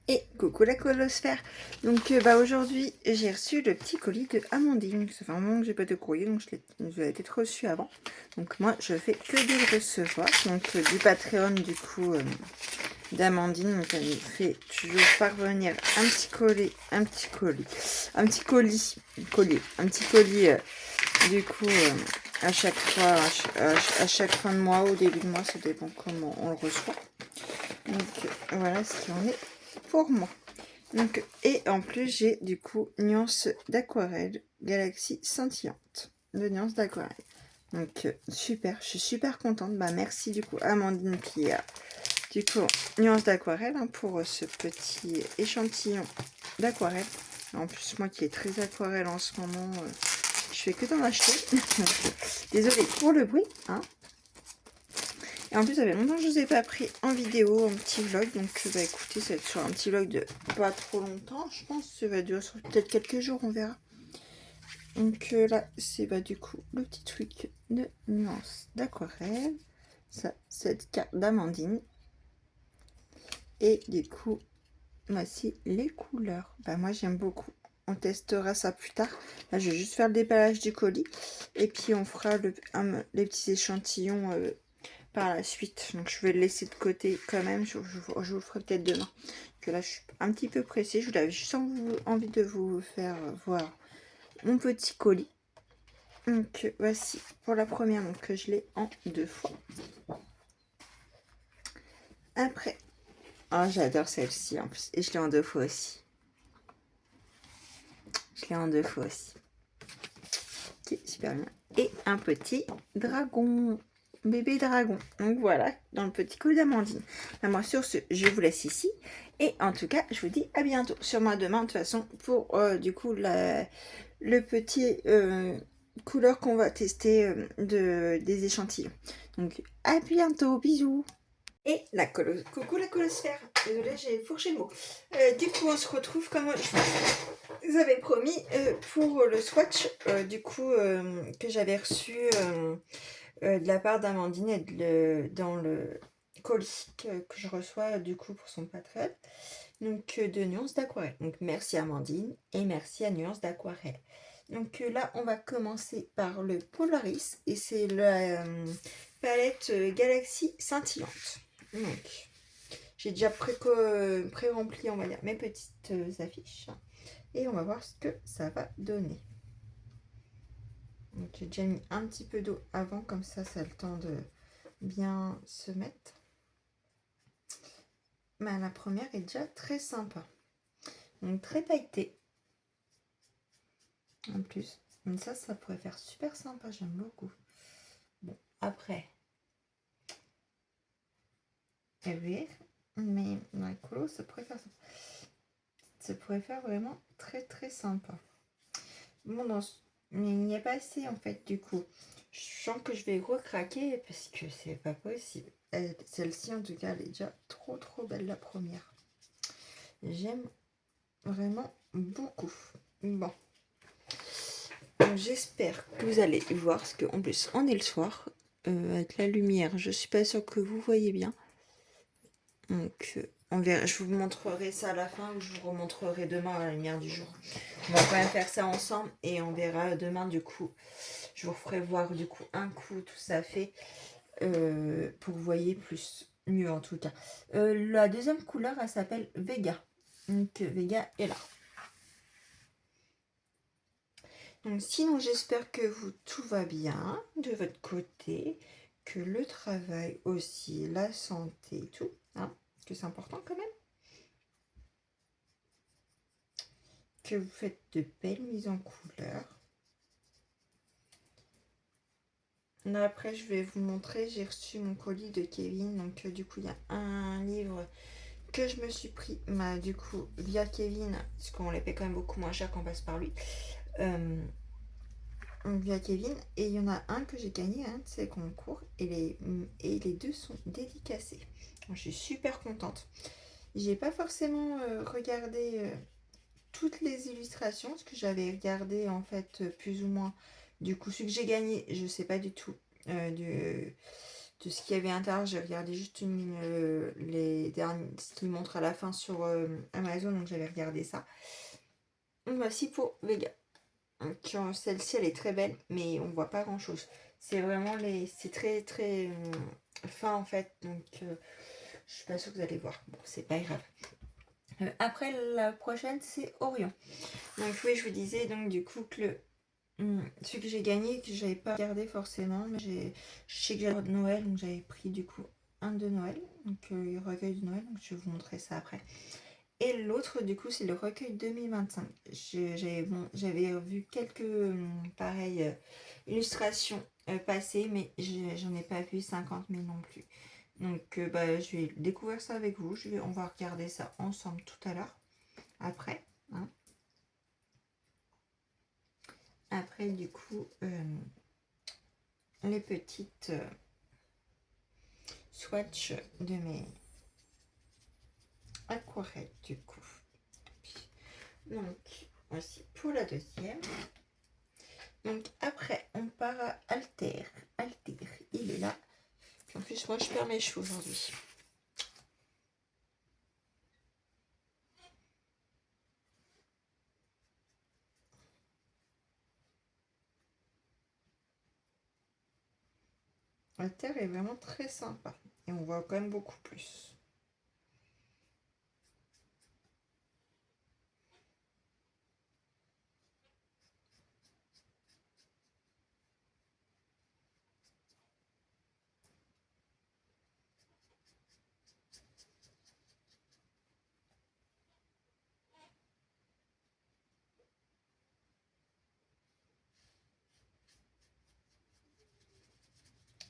Et coucou la colosphère. Donc aujourd'hui j'ai reçu le petit colis de Amandine. Ça fait un moment que j'ai pas de courrier, donc je l'ai peut-être reçu avant. Donc moi je fais que de le recevoir. Donc du Patreon du coup d'Amandine. Donc elle nous fait toujours parvenir un petit colis, un petit colis du coup à chaque fois, à chaque fin de mois ou début de mois, ça dépend comment on le reçoit. Donc voilà ce qu'il en est pour moi. Donc, et en plus, j'ai du coup nuance d'aquarelle, galaxie scintillante. De nuance d'aquarelle. Donc, super, je suis super contente. Bah, merci du coup Amandine qui a du coup nuance d'aquarelle pour ce petit échantillon d'aquarelle. En plus, moi qui est très aquarelle en ce moment, je fais que d'en acheter. Désolée pour le bruit. Hein. Et en plus, ça fait longtemps que je ne vous ai pas pris en vidéo, un petit vlog. Donc, bah écoutez, ça va être sur un petit vlog de pas trop longtemps. Je pense que ça va durer sur peut-être quelques jours, on verra. Donc là, c'est bah du coup le petit truc de nuance d'aquarelle. Ça, cette carte d'Amandine. Et du coup, voici les couleurs. Bah moi, j'aime beaucoup. On testera ça plus tard. Là, je vais juste faire le déballage du colis. Et puis, on fera les petits échantillons par la suite. Donc je vais le laisser de côté quand même. Je vous le ferai peut-être demain. Que là je suis un petit peu pressée. Je l'avais juste envie de vous faire voir mon petit colis. Donc voici pour la première. Donc je l'ai en 2 fois. Après. Oh j'adore celle-ci en plus. Et je l'ai en 2 fois aussi. Je l'ai en 2 fois aussi. Ok, super bien. Et un petit dragon. Bébé dragon. Donc voilà, dans le petit colis d'Amandine. Moi sur ce, je vous laisse ici. Et en tout cas, je vous dis à bientôt. Sûrement demain, de toute façon, pour du coup le petit couleur qu'on va tester des échantillons. Donc à bientôt, bisous. Et coucou la colosphère. Désolée, j'ai fourché le mot. Du coup, on se retrouve comme je vous avais promis pour le swatch du coup que j'avais reçu de la part d'Amandine et dans le colis que je reçois du coup pour son Patreon. Donc de nuances d'aquarelle. Donc merci Amandine et merci à Nuances d'aquarelle. Donc là on va commencer par le Polaris et c'est la palette Galaxie scintillante. Donc j'ai déjà pré-rempli on va dire mes petites affiches et on va voir ce que ça va donner. Donc j'ai déjà mis un petit peu d'eau avant, comme ça a le temps de bien se mettre. Mais la première est déjà très sympa. Donc très pailletée. En plus. Donc ça pourrait faire super sympa, j'aime beaucoup. Bon, après. Mais dans les colos, ça pourrait faire ça. Ça pourrait faire vraiment très très sympa. Bon, mais il n'y a pas assez en fait du coup. Je sens que je vais recraquer parce que c'est pas possible. Celle-ci en tout cas, elle est déjà trop trop belle la première. J'aime vraiment beaucoup. Bon. J'espère que vous allez voir parce qu'en plus on est le soir avec la lumière. Je suis pas sûre que vous voyez bien. Donc on verra. Je vous montrerai ça à la fin ou je vous remontrerai demain à la lumière du jour. On va quand même faire ça ensemble et on verra demain du coup. Je vous ferai voir du coup un coup tout ça fait pour que vous voyez plus mieux en tout cas. La deuxième couleur elle s'appelle Vega. Donc Vega est là. Donc sinon j'espère que tout va bien de votre côté, que le travail aussi, la santé et tout, hein, que c'est important quand même. Que vous faites de belles mises en couleur. Là, après je vais vous montrer, j'ai reçu mon colis de Kevin, donc du coup il y a un livre que je me suis pris du coup via Kevin, parce qu'on les paie quand même beaucoup moins cher qu'on passe par lui. Via Kevin, et il y en a un que j'ai gagné un de ses concours et les deux sont dédicacés. Je suis super contente. J'ai pas forcément regardé toutes les illustrations parce que j'avais regardé en fait plus ou moins du coup celui que j'ai gagné, je sais pas du tout de ce qu'il y avait à l'intérieur. J'ai regardé juste les derniers, ce qu'ils montrent à la fin sur Amazon, donc j'avais regardé ça. Donc voici pour Vega. Donc celle-ci elle est très belle, mais on voit pas grand chose. C'est vraiment c'est très très fin en fait, donc je suis pas sûre que vous allez voir. Bon, c'est pas grave. Après la prochaine c'est Orion. Donc oui, je vous disais donc du coup que celui que j'ai gagné, que j'avais pas regardé forcément, mais je sais que j'avais de Noël, donc j'avais pris du coup un de Noël, donc le recueil de Noël, donc je vais vous montrer ça après. Et l'autre du coup c'est le recueil 2025. J'avais vu quelques pareilles illustrations passer, mais j'en ai pas vu 50 000 non plus. Donc je vais découvrir ça avec vous, on va regarder ça ensemble tout à l'heure, après. Hein. Après du coup les petites swatchs de mes aquarelles du coup. Donc voici pour la deuxième. Donc après on part à Alter. Alter, il est là. Puis en plus moi je perds mes cheveux aujourd'hui. Alter est vraiment très sympa. Et on voit quand même beaucoup plus.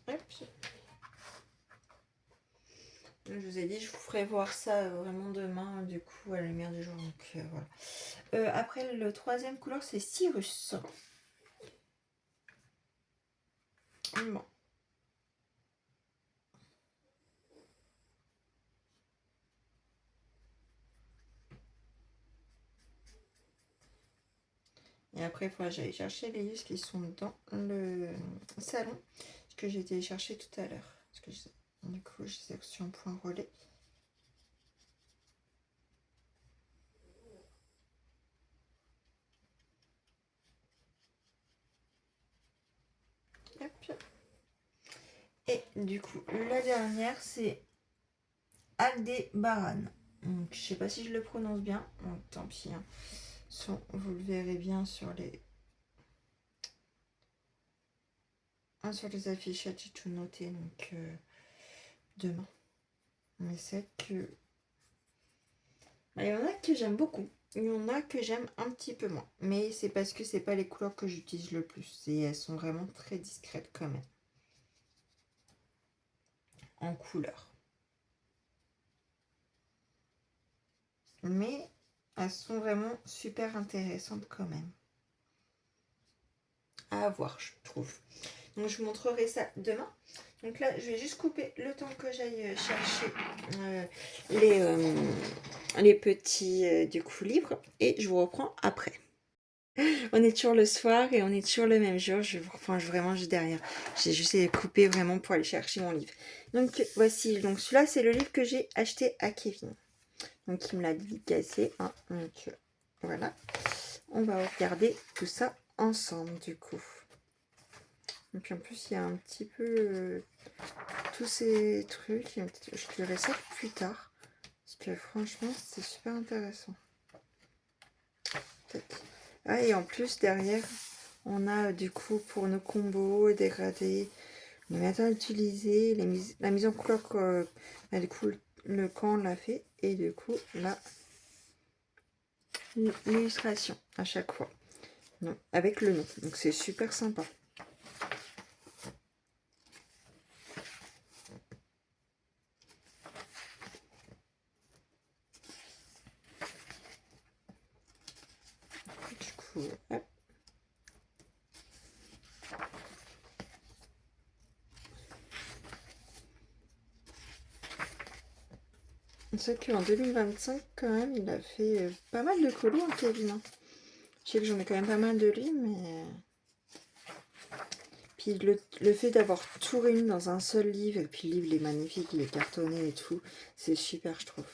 Hop. Je vous ai dit, je vous ferai voir ça vraiment demain, du coup, à la lumière du jour. Donc voilà. Après, le troisième couleur, c'est Cyrus. Bon. Et après, il faudra que j'aille chercher les livres qui sont dans le salon. Ce que j'ai été chercher tout à l'heure. Parce que du coup, je les ai reçus en point relais. Hop. Et du coup, la dernière, c'est Aldebaran. Donc, je sais pas si je le prononce bien. Donc, tant pis. Hein. Vous le verrez bien sur les affichettes. J'ai tout noté. Donc, demain. Mais c'est que... Il y en a que j'aime beaucoup. Il y en a que j'aime un petit peu moins. Mais c'est parce que c'est pas les couleurs que j'utilise le plus. Et elles sont vraiment très discrètes quand même. En couleur. Mais elles sont vraiment super intéressantes quand même. À avoir, je trouve. Donc je vous montrerai ça demain. Donc là, je vais juste couper le temps que j'aille chercher les petits du coup livres. Et je vous reprends après. On est toujours le soir et on est toujours le même jour. Vraiment juste derrière. J'ai juste coupé vraiment pour aller chercher mon livre. Donc voici. Donc celui-là, c'est le livre que j'ai acheté à Kevin. Donc il me l'a dédicacé. Hein. Donc voilà. On va regarder tout ça ensemble du coup. Et puis en plus, il y a un petit peu tous ces trucs. Je lirai ça plus tard. Parce que franchement, c'est super intéressant. Ah, et en plus, derrière, on a du coup pour nos combos, dégradés, les matins utilisés, la mise en couleur du coup, quand on l'a fait. Et du coup, là, l'illustration à chaque fois. Donc, avec le nom. Donc c'est super sympa. Du coup, hop. C'est qu'en 2025, quand même, il a fait pas mal de colos, hein, Kevin. Je sais que j'en ai quand même pas mal de lui, mais... Puis le fait d'avoir tout réuni dans un seul livre, et puis le livre il est magnifique, il est cartonné et tout, c'est super je trouve.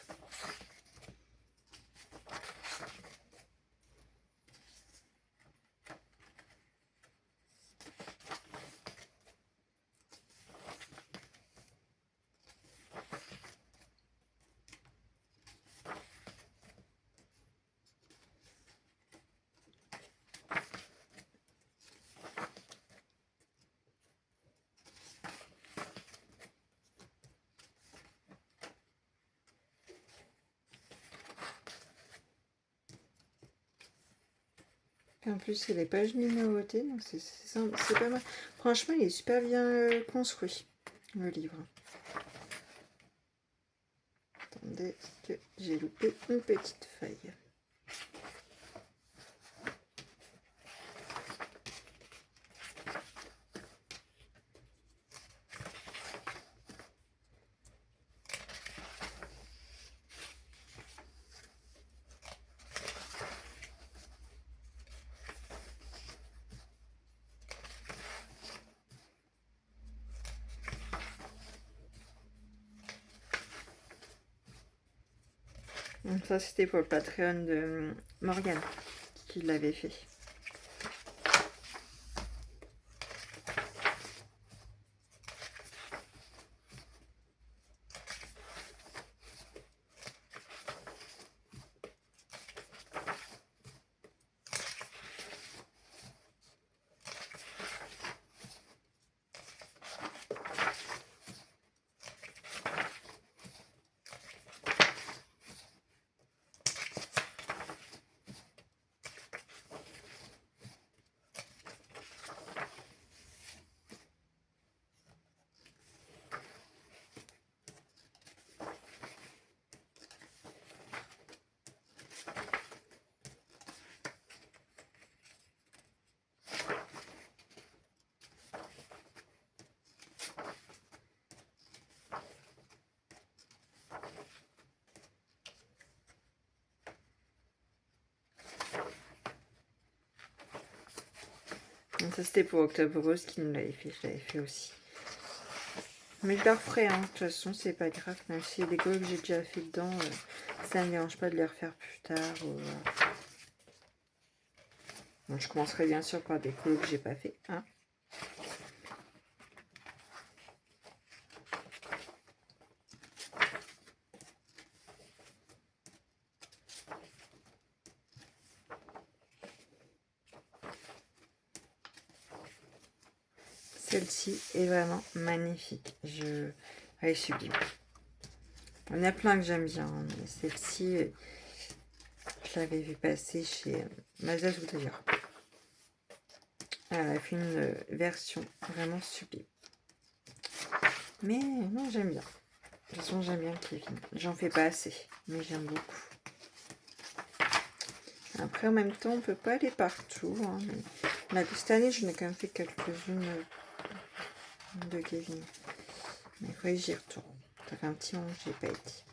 En plus, c'est les pages numérotées, donc c'est pas mal. Franchement, il est super bien construit, le livre. Attendez, que j'ai loupé une petite feuille. Donc ça, c'était pour le Patreon de Morgane qui l'avait fait. Donc ça, c'était pour Octobre Rose qui nous l'avait fait. Je l'avais fait aussi. Mais je le referai, hein. De toute façon, c'est pas grave. Même si les colos que j'ai déjà fait dedans, ça ne me dérange pas de les refaire plus tard. Donc, je commencerai bien sûr par des colos que j'ai pas fait. Hein. Celle-ci est vraiment magnifique. Elle est sublime. Il y en a plein que j'aime bien, hein, mais celle-ci, je l'avais vu passer chez Mazazou d'ailleurs. Elle a fait une version vraiment sublime. Mais non, j'aime bien. De toute façon, j'aime bien Kevin. J'en fais pas assez, mais j'aime beaucoup. Après, en même temps, on peut pas aller partout. Hein, mais là, cette année, je n'ai quand même fait quelques-unes de Kevin. Mais il faudrait que j'y retourne. Ça fait un petit moment que j'y ai pas été.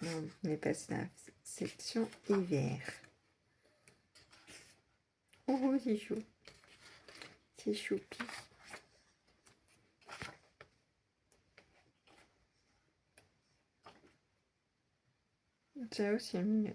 On est passé dans la section hiver. Oh, c'est chou. C'est choupi. Ça aussi est mignon.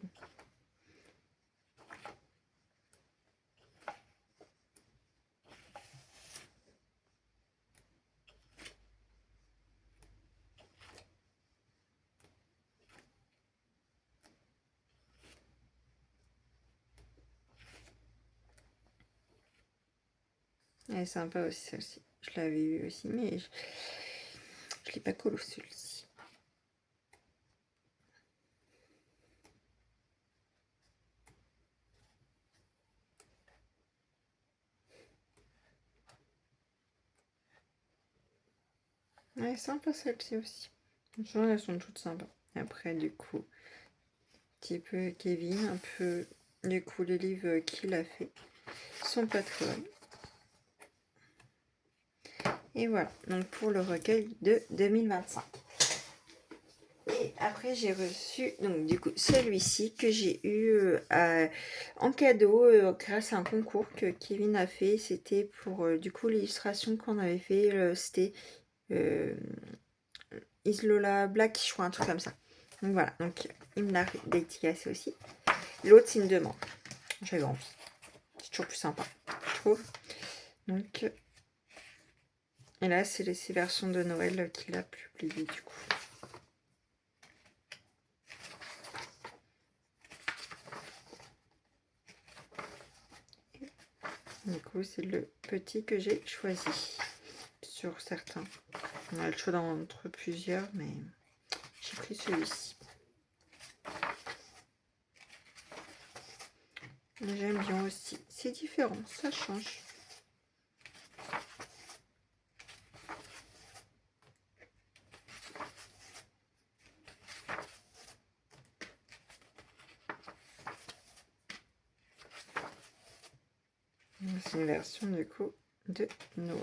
Elle est sympa aussi celle-ci. Je l'avais eu aussi, mais je ne l'ai pas collé celui-ci. Elle est sympa celle-ci aussi. Franchement, elles sont toutes sympas. Après, du coup, petit peu Kevin, un peu du coup les livres qu'il a fait, son Patreon. Et voilà, donc pour le recueil de 2025. Et après j'ai reçu donc du coup celui-ci que j'ai eu en cadeau grâce à un concours que Kevin a fait. C'était pour du coup l'illustration qu'on avait fait, c'était Islola Black, je crois, un truc comme ça. Donc voilà, donc il me l'a dédicacé aussi. L'autre c'est une demande, j'avais envie. C'est toujours plus sympa, je trouve. Donc et là c'est les versions de Noël qu'il a publiées du coup. Du coup, c'est le petit que j'ai choisi sur certains. On a le choix entre plusieurs, mais j'ai pris celui-ci. J'aime bien aussi. C'est différent, ça change. C'est une version du coup de Noël.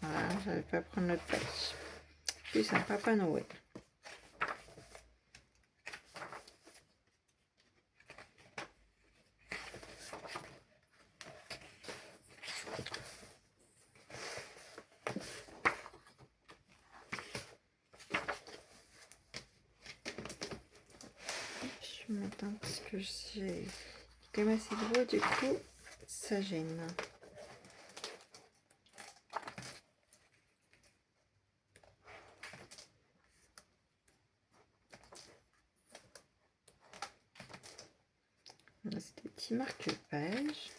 Voilà, j'avais pas prendre notre page. Puis c'est un Papa Noël. Je m'attends parce que j'ai quand même assez gros, du coup ça gêne. C'est des petits marque-pages.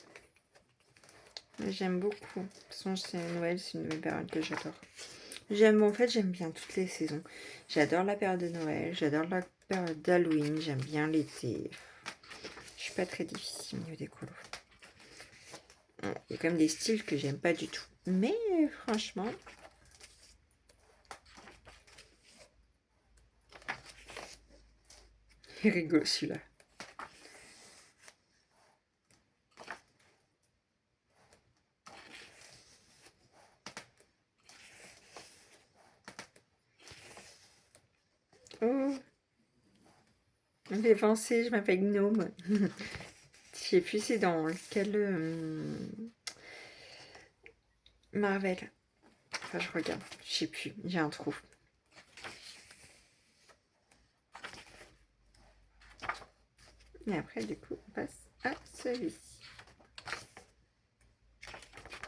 J'aime beaucoup. De toute façon, c'est Noël, c'est une période que j'adore. En fait, j'aime bien toutes les saisons. J'adore la période de Noël, j'adore la période d'Halloween, j'aime bien l'été. Je suis pas très difficile au niveau des couleurs. Il y a quand même des styles que j'aime pas du tout. Mais franchement, il rigole celui-là. Oh, j'ai pensé, je m'appelle Gnome. Je sais plus c'est dans quel Marvel. Enfin, je regarde. Je sais plus, j'ai un trou. Et après, du coup, on passe à celui-ci.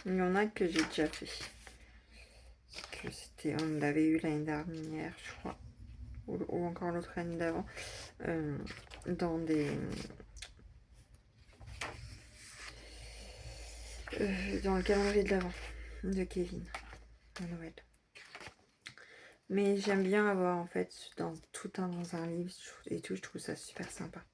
Il y en a que j'ai déjà fait. Que c'était, on l'avait eu l'année dernière, je crois. Ou encore l'autre année d'avant. Dans des... dans le calendrier de l'avant de Kevin à Noël. Mais j'aime bien avoir en fait dans un livre et tout, je trouve ça super sympa.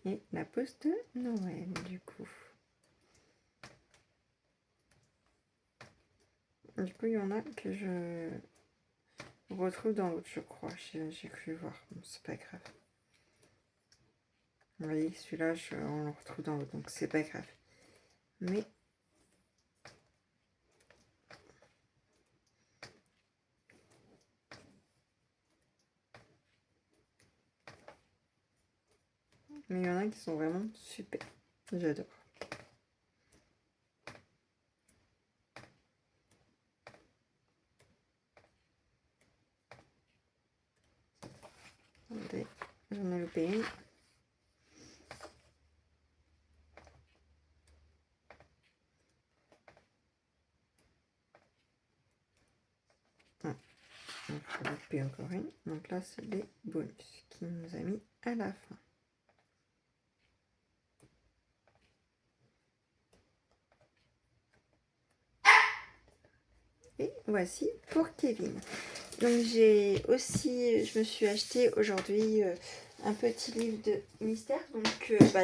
Et la pause de Noël du coup. Du coup, il y en a que je retrouve dans l'autre, je crois. J'ai cru voir. Bon, c'est pas grave. Vous voyez, celui-là, on le retrouve dans l'autre, donc c'est pas grave. Mais il y en a qui sont vraiment super. J'adore. loupé une. Ah, on a loupé encore une. Donc là, c'est les bonus qu'il nous a mis à la fin. Et voici pour Kevin. Donc j'ai aussi, je me suis acheté aujourd'hui un petit livre de mystère. Donc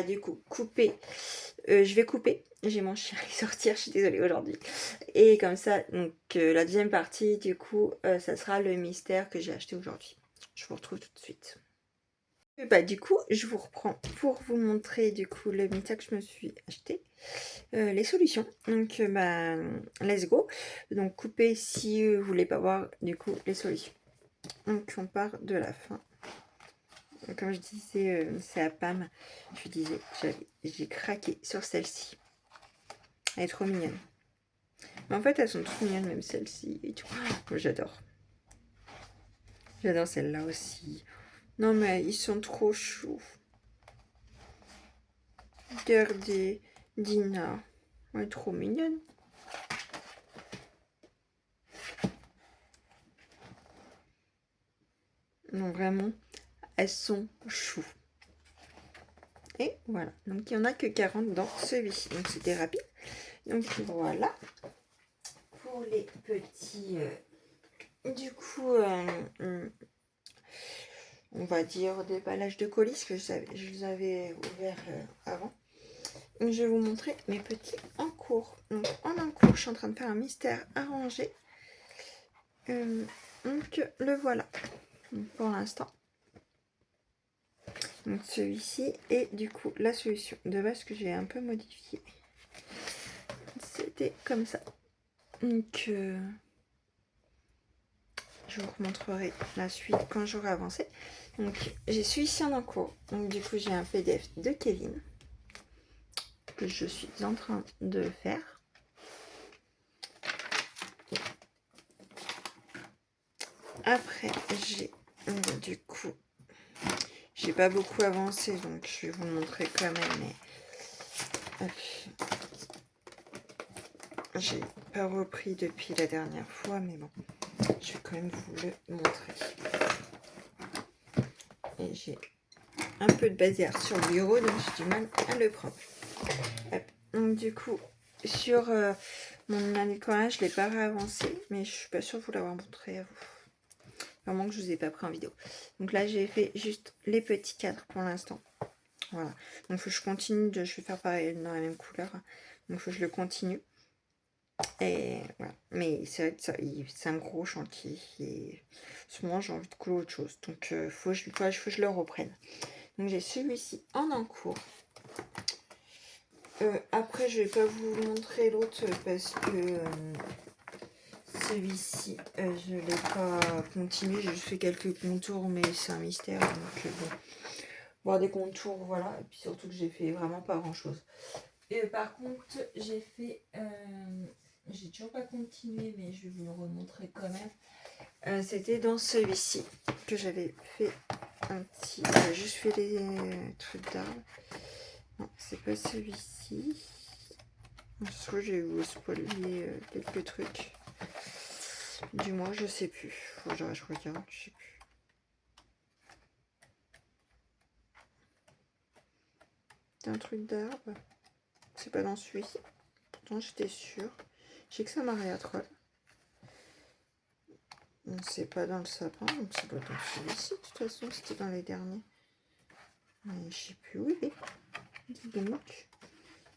du coup, je vais couper. J'ai mon chien qui sortir, je suis désolée aujourd'hui. Et comme ça, donc la deuxième partie, du coup, ça sera le mystère que j'ai acheté aujourd'hui. Je vous retrouve tout de suite. Et du coup, je vous reprends pour vous montrer du coup le mystère que je me suis acheté. Les solutions. Donc let's go. Donc coupez si vous voulez pas voir du coup les solutions. Donc on part de la fin. Comme je disais, c'est à Pam. Je disais, j'ai craqué sur celle-ci. Elle est trop mignonne. Mais en fait, elles sont trop mignonnes, même celle-ci et tout. Oh, j'adore. J'adore celle-là aussi. Non mais ils sont trop choux. Regardez, Dina. Elle est trop mignonne. Non, vraiment, elles sont choues. Et voilà, donc il n'y en a que 40 dans celui-ci. Donc c'était rapide. Donc voilà. Pour les petits, du coup, on va dire déballage de colis, que je les avais ouverts avant. Je vais vous montrer mes petits en cours. Donc en encours, je suis en train de faire un mystère arrangé. Donc le voilà. Donc, pour l'instant. Donc celui-ci est du coup la solution de base que j'ai un peu modifié. C'était comme ça. Donc je vous remontrerai la suite quand j'aurai avancé. Donc j'ai celui-ci en encours. Donc du coup j'ai un PDF de Kevin que je suis en train de faire. Après j'ai du coup j'ai pas beaucoup avancé donc je vais vous le montrer quand même, mais j'ai pas repris depuis la dernière fois, mais bon, je vais quand même vous le montrer. Et j'ai un peu de bazar sur le bureau, donc j'ai du mal à le prendre. Hop. Donc du coup, sur mon décollage, je ne l'ai pas réavancé, mais je suis pas sûre de vous l'avoir montré à vous. Vraiment que je ne vous ai pas pris en vidéo. Donc là, j'ai fait juste les petits cadres pour l'instant. Voilà. Donc il faut que je continue, je vais faire pareil dans la même couleur. Donc il faut que je le continue. Et voilà. Mais c'est vrai que c'est un gros chantier. Et en ce moment, j'ai envie de coller autre chose. Donc il faut que je le reprenne. Donc j'ai celui-ci en encours. Après, je vais pas vous montrer l'autre parce que celui-ci, je l'ai pas continué. J'ai juste fait quelques contours, mais c'est un mystère. Donc bon, voir des contours, voilà. Et puis surtout que j'ai fait vraiment pas grand-chose. Et par contre, j'ai fait, j'ai toujours pas continué, mais je vais vous le remontrer quand même. C'était dans celui-ci que j'avais fait un petit, j'ai juste fait les trucs d'arbre. Non, c'est pas celui-ci. Soit je vais vous spoiler quelques trucs. Du moins, je sais plus. Faut que je regarde, je sais plus. C'est un truc d'arbre. C'est pas dans celui-ci. Pourtant, j'étais sûre. Je sais que ça Maria Troll. C'est pas dans le sapin, donc ça doit être dans celui-ci. De toute façon, c'était dans les derniers. Mais je sais plus où il est. Dis donc.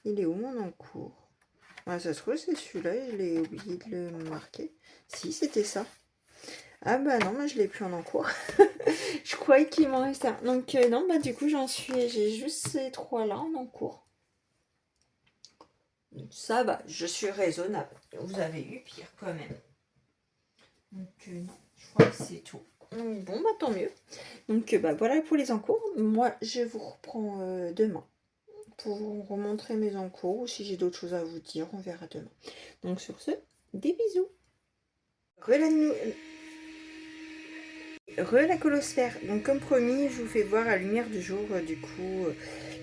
Il est où mon encours? Ah, ça se trouve, c'est celui-là et je l'ai oublié de le marquer. Si, c'était ça. Ah bah non, moi je l'ai plus en encours. Je croyais qu'il m'en restait un. Donc non, du coup j'ai juste ces trois-là en encours. Donc, ça va, je suis raisonnable. Vous avez eu pire quand même. Donc non, je crois que c'est tout. Donc, bon, tant mieux. Donc voilà pour les encours. Moi, je vous reprends demain pour vous remontrer mes encours. Ou si j'ai d'autres choses à vous dire, on verra demain. Donc sur ce, des bisous. La colosphère. Donc comme promis, je vous fais voir à la lumière du jour du coup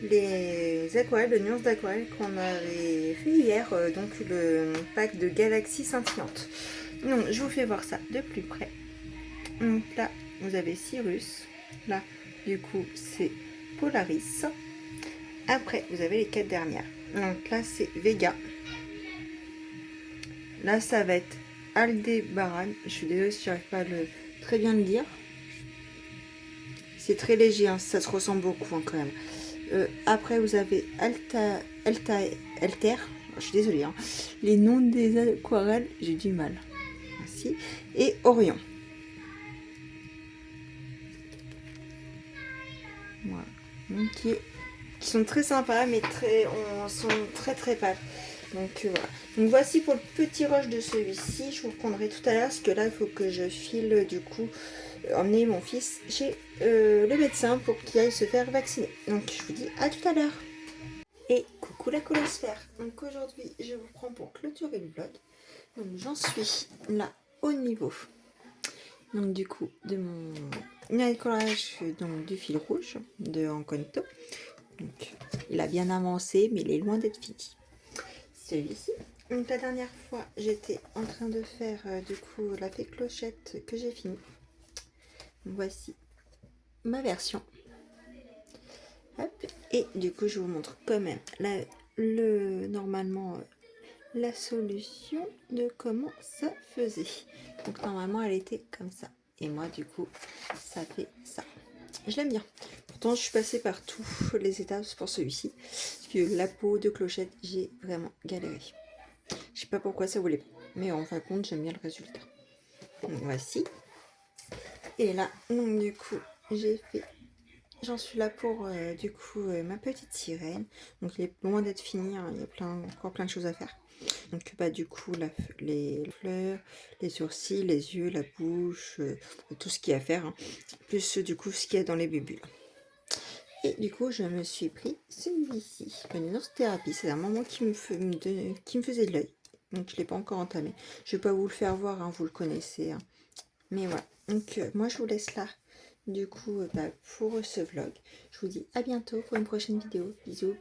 les aquarelles, le nuance d'aquarelle qu'on avait fait hier, donc le pack de galaxies scintillantes. Donc je vous fais voir ça de plus près. Donc là vous avez Cyrus, là du coup c'est Polaris. Après vous avez les 4 dernières. Donc là c'est Vega. Là ça va être Aldébaran. Je suis désolée si j'arrive pas à le très bien le dire. C'est très léger, hein, ça se ressemble beaucoup hein, quand même. Après, vous avez Alter. Je suis désolée. Hein. Les noms des aquarelles, j'ai du mal. Ainsi. Et Orion. Voilà. Donc, qui sont très sympas, mais sont très très pâles. Donc voilà. Donc voici pour le petit rush de celui-ci. Je vous reprendrai tout à l'heure parce que là il faut que je file du coup emmener mon fils chez le médecin pour qu'il aille se faire vacciner. Donc je vous dis à tout à l'heure. Et coucou la colosphère. Donc aujourd'hui je vous prends pour clôturer le vlog. Donc j'en suis là au niveau. Donc du coup de mon écolage donc du fil rouge de Encanto. Donc il a bien avancé mais il est loin d'être fini. Celui-ci. Donc la dernière fois j'étais en train de faire du coup la fée clochette que j'ai fini. Voici ma version. Hop. Et du coup je vous montre quand même normalement la solution de comment ça faisait. Donc normalement elle était comme ça. Et moi du coup ça fait ça. Je l'aime bien. Pourtant je suis passée par tous les étapes pour celui-ci. Parce que la peau de clochette j'ai vraiment galéré. Je sais pas pourquoi ça voulait pas. Mais en fin de compte, j'aime bien le résultat. Donc voici. Et là, donc du coup, j'en suis là pour du coup ma petite sirène. Donc il est loin d'être fini. Hein. Il y a encore plein de choses à faire. Donc bah du coup, les fleurs, les sourcils, les yeux, la bouche, tout ce qu'il y a à faire. Hein. Plus du coup ce qu'il y a dans les bulles. Et du coup, je me suis pris celui-ci. Une nuance thérapie. C'est un moment qui me faisait de l'œil. Donc je ne l'ai pas encore entamé. Je ne vais pas vous le faire voir, hein, vous le connaissez. Hein. Mais voilà. Donc moi je vous laisse là. Du coup, pour ce vlog. Je vous dis à bientôt pour une prochaine vidéo. Bisous.